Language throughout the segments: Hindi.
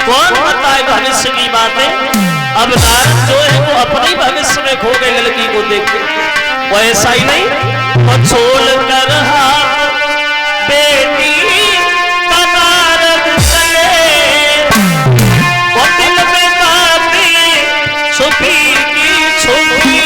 कौन बताए भविष्य की बातें। अब नारद जो है वो अपने भविष्य में खो गए लड़की को देख के। वो ऐसा ही नहीं, वो छोड़ कर बेटी का नारद चले, वो दिल में बातें छुपी की छुपी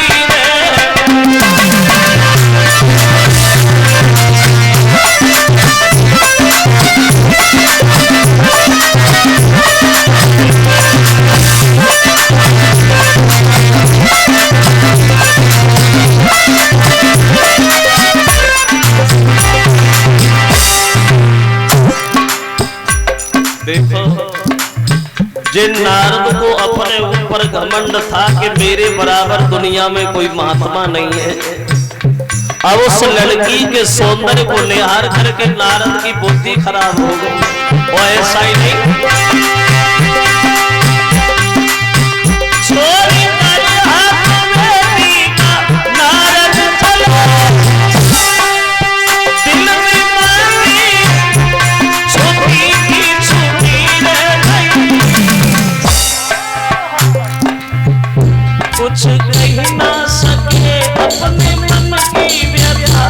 जिन नारद को अपने ऊपर घमंड था कि मेरे बराबर दुनिया में कोई महात्मा नहीं है, अब उस लड़की के सौंदर्य को निहार करके नारद की बुद्धि खराब हो गई। और ऐसा ही नहीं, नारद चलो दिल में छुपी की छुपी कुछ कह ना सके अपने मन की व्यथा,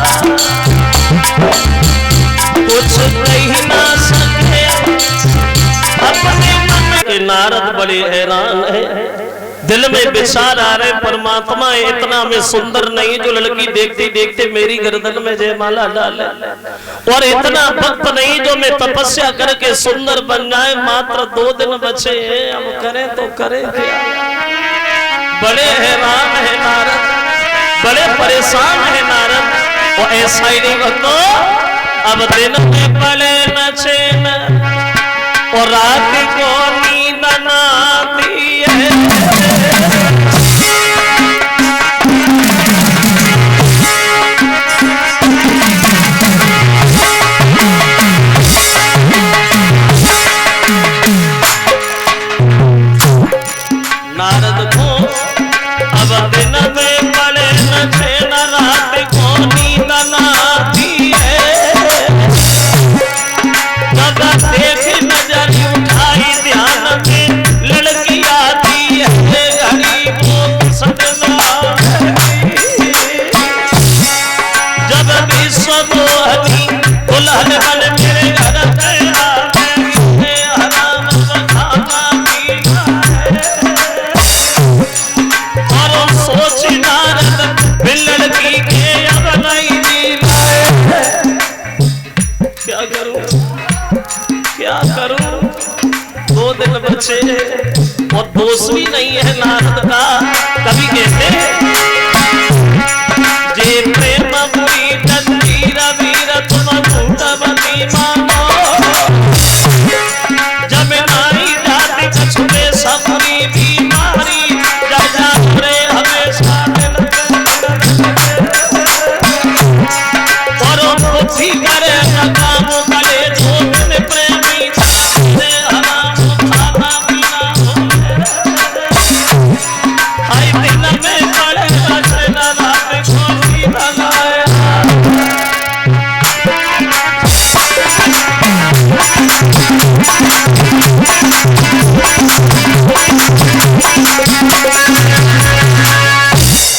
कुछ कह ना सके अपने मन के। नारद बड़े हैरान है, दिल में विचार आ रहे परमात्मा इतना में सुंदर नहीं जो लड़की देखते देखते मेरी गर्दन में जयमाला डाले, और इतना भक्त नहीं जो मैं तपस्या करके सुंदर बन जाए। मात्र 2 दिन बचे हैं, अब करें तो करें क्या। बड़े हैरान है नारद, बड़े परेशान है नारद। और ऐसा ही नहीं बतो, अब दिन में पले न चैन और रात को नींद न आती है। नारद को अब दिन में पड़े न चैन, रात को नींद न आती है। जब देख नजर उठाई ध्यान में लड़की आती है, घड़ी वो सजना जब विश्व मोहनी दुल्हन बन मेरे घर बचे। और दोष भी नहीं है नारद का, कभी कहते जे प्रेम पूरी तंजीर वीर तुम भूतवती मानो, जब नारी जाति कछुए सबरी बीमारी, जब जाते हमेशा और बुद्धि करे काम करे जो प्रेमी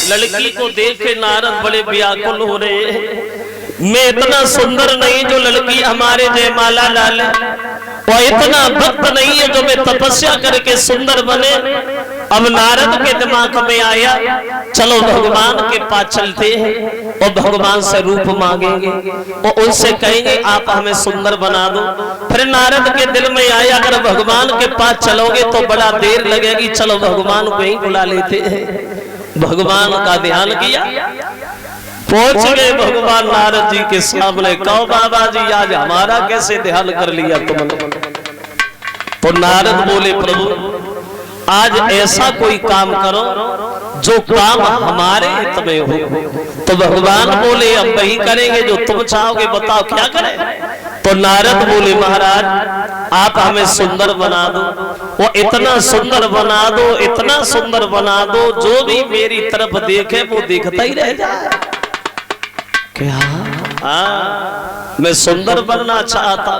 लड़की को देख के नारद बड़े व्याकुल हो रहे हैं। मैं इतना सुंदर नहीं जो लड़की हमारे जयमाला डाले, और इतना भक्त नहीं है जो मैं तपस्या करके सुंदर बने। अब नारद के दिमाग में आया चलो भगवान के पास चलते हैं और भगवान से रूप मांगेंगे और उनसे कहेंगे आप हमें सुंदर बना दो। फिर नारद के दिल में आया अगर भगवान के पास चलोगे तो बड़ा देर लगेगी, चलो भगवान को ही बुला लेते हैं। भगवान का ध्यान किया, पहुंच गए भगवान नारद जी के सामने। कहो बाबा जी आज हमारा कैसे ध्यान कर लिया तुमने? तो नारद बोले प्रभु आज ऐसा कोई काम करो जो काम हमारे हित में हो। तो भगवान बोले अब वही करेंगे जो तुम चाहोगे, बताओ क्या करें? तो नारद बोले महाराज आप हमें सुंदर बना दो, वो इतना सुंदर बना दो, इतना सुंदर बना दो जो भी मेरी तरफ देखे वो देखता ही रह जाए। क्या? हाँ मैं सुंदर बनना चाहता।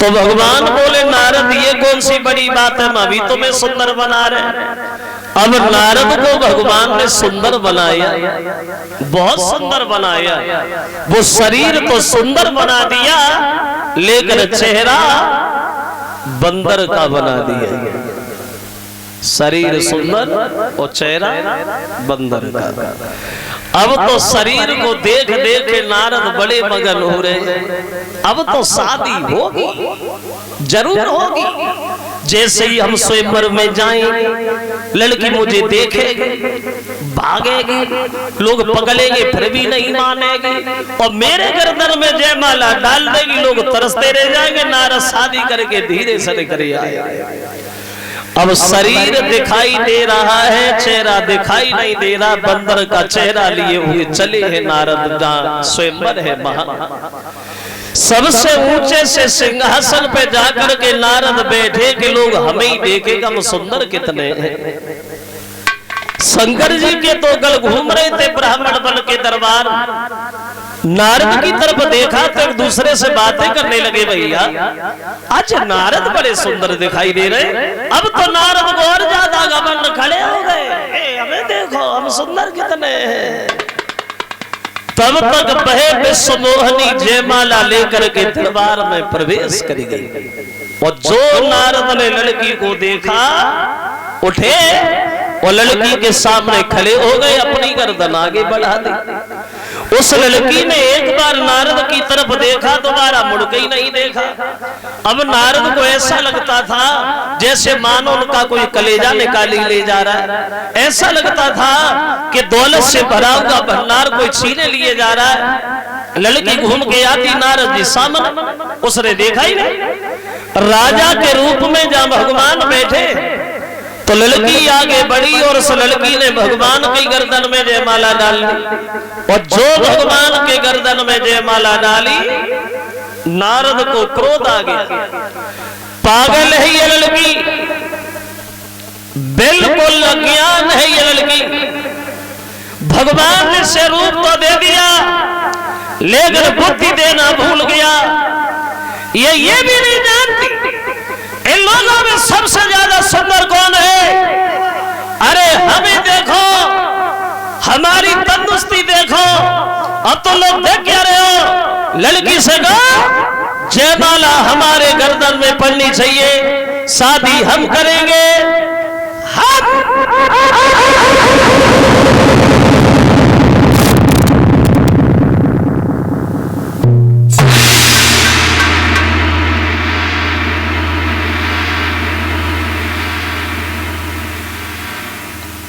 तो भगवान बोले नारद ये कौन सी बड़ी बात है, अभी तो मैं सुंदर बना रहे। अब नारद को भगवान ने सुंदर बनाया, बहुत सुंदर बनाया। वो शरीर तो सुंदर बना दिया लेकिन चेहरा बंदर का बना दिया। शरीर सुंदर और चेहरा बंदर का। अब तो शरीर को देख देख के नारद बड़े मगन हो रहे। अब तो शादी होगी, जरूर होगी। जैसे ही हम स्वयंवर में जाएं, लड़की मुझे देखेगी, भागेगी, लोग पकड़ेंगे फिर भी नहीं मानेगी, और मेरे गर्दन में जयमाला डाल देगी, लोग तरसते रह जाएंगे। नारद शादी करके धीरे से करे आए। अब शरीर दिखाई दे रहा है, चेहरा दिखाई नहीं दे रहा। बंदर का चेहरा लिए हुए चले हैं नारद, जहां स्वयंवर है वहां। सबसे ऊंचे से सिंहासन पे जाकर के नारद बैठे कि लोग हमें ही देखेगा हम सुंदर कितने हैं। शंकर जी के तो गल घूम रहे थे ब्राह्मण बन के दरबार। नारद की तरफ देखा तो एक दूसरे से बातें करने लगे। भैया आज नारद बड़े सुंदर दिखाई दे रहे। अब तो नारद को और ज्यादा घमंड, खड़े हो गए, हमें देखो हम सुंदर कितने हैं। तब तक बहे विश्व मोहनी जयमाला लेकर के दरबार में प्रवेश कर गई। और जो नारद ने लड़की को देखा उठे और लड़की के सामने खड़े हो गए, अपनी गर्दन आगे बढ़ा दी। उस लड़की ने एक बार नारद की तरफ देखा, दोबारा मुड़ के ही नहीं देखा। अब नारद को ऐसा लगता था जैसे मानो उनका कोई कलेजा निकाली ले जा रहा है। ऐसा लगता था कि दौलत से भरा हुआ भंडार कोई छीने लिए जा रहा है। लड़की घूम के आती, नारद जी सामने, उसने देखा ही नहीं। राजा के रूप में जहां भगवान बैठे तो लड़की आगे बढ़ी और उस लड़की ने भगवान की गर्दन में जयमाला डाल दी। और जो भगवान के गर्दन में जयमाला डाली, नारद को क्रोध आ गया। पागल है ये लड़की, बिल्कुल अज्ञान है ये लड़की। भगवान ने से रूप तो दे दिया लेकिन बुद्धि देना भूल गया। ये भी नहीं जानती इन लोगों में सबसे ज्यादा सुंदर कौन है। अरे हमें देखो, हमारी तंदुरुस्ती देखो। अब तो लोग देख क्या रहे हो। लड़की से कहो जयमाला हमारे गर्दन में पड़नी चाहिए, शादी हम करेंगे।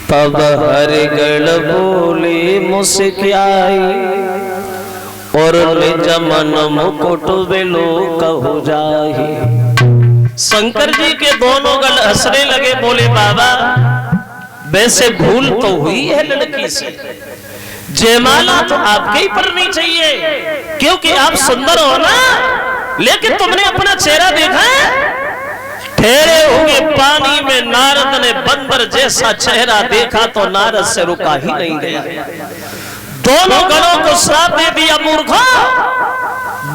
तब हरिगढ़ बोले मुस्कियाई और निज मन मुकुट बेलो कहु जाहि। शंकर जी के दोनों गल हंसने लगे, बोले बाबा वैसे भूल तो हुई है लड़की से, जयमाला तो आपके ही पड़नी चाहिए क्योंकि आप सुंदर हो ना। लेकिन तुमने अपना चेहरा देखा है? ठहरे हुए पानी में नारद ने बंदर जैसा चेहरा देखा तो नारद से रुका ही नहीं गया। दोनों गणों को श्राप दे दिया, मूर्खों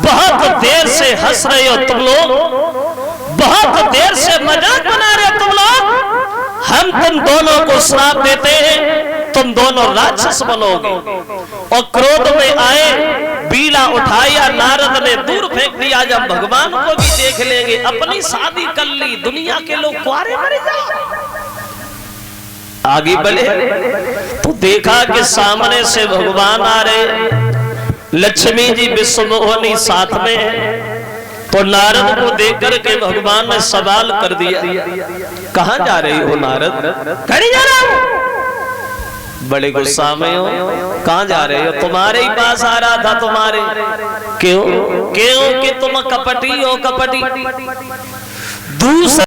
बहुत देर से हंस रहे हो तुम लोग, बहुत देर से मजाक बना रहे हो तुम लोग। हम तुम दोनों को श्राप देते हैं, तुम दोनों राक्षस बनोगे। और क्रोध में आए, बीड़ा उठाया, नारद ने दूर फेंक दिया। जब भगवान को भी देख लेंगे, अपनी शादी कर ली, दुनिया के लोग कुआरे मर जाए। आगे बढ़े तो देखा कि सामने से भगवान आ रहे, लक्ष्मी जी विश्व मोहनी साथ में है। तो नारद को देख करके भगवान ने सवाल कर दिया, कहां जा रही हो नारद? कहीं जा रहा हूं। बड़े गुस्सा में हो, कहां जा रहे हो? तुम्हारे ही पास आ रहा था। तुम्हारे क्यों? क्यों कि तुम कपटी हो, कपटी। दूसरा